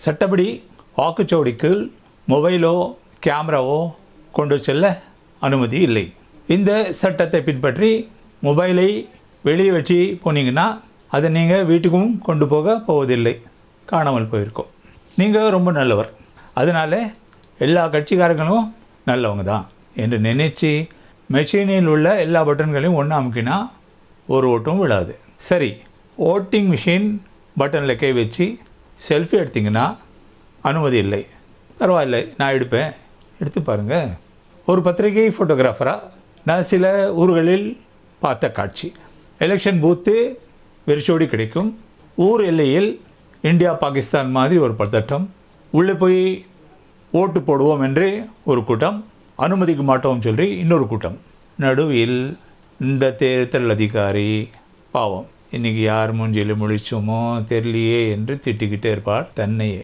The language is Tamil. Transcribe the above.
சட்டப்படி வாக்குச்சாவடிக்கு மொபைலோ கேமராவோ கொண்டு செல்ல அனுமதி இல்லை. இந்த சட்டத்தை பின்பற்றி மொபைலை வெளியே வச்சு போனீங்கன்னா அதை நீங்கள் வீட்டுக்கும் கொண்டு போவதில்லை, காணாமல் போயிருக்கோம். நீங்கள் ரொம்ப நல்லவர், அதனால் எல்லா கட்சிக்காரங்களும் நல்லவங்க தான் என்று நினைச்சு மெஷினில் உள்ள எல்லா பட்டன்களையும் ஒன்று அமுக்கினா ஒரு ஓட்டும் விழாது. சரி, ஓட்டிங் மிஷின் பட்டனில் கை வச்சு செல்ஃபி எடுத்திங்கன்னா அனுமதி இல்லை. பரவாயில்லை, நான் எடுப்பேன், எடுத்து பாருங்கள். ஒரு பத்திரிகை ஃபோட்டோகிராஃபராக நான் சில ஊர்களில் பார்த்த காட்சி. எலெக்ஷன் பூத்து வெறிச்சோடி கிடைக்கும். ஊர் எல்லையில் இந்தியா பாகிஸ்தான் மாதிரி ஒரு பதட்டம். உள்ளே போய் ஓட்டு போடுவோம் என்று ஒரு கூட்டம், அனுமதிக்க மாட்டோம் சொல்லி இன்னொரு கூட்டம். நடுவில் இந்த தேர்தல் அதிகாரி பாவம், இன்றைக்கி யார் மூஞ்சியில் முழிச்சோமோ தெரியலையே என்று திட்டிக்கிட்டே இருப்பார் தன்னையே.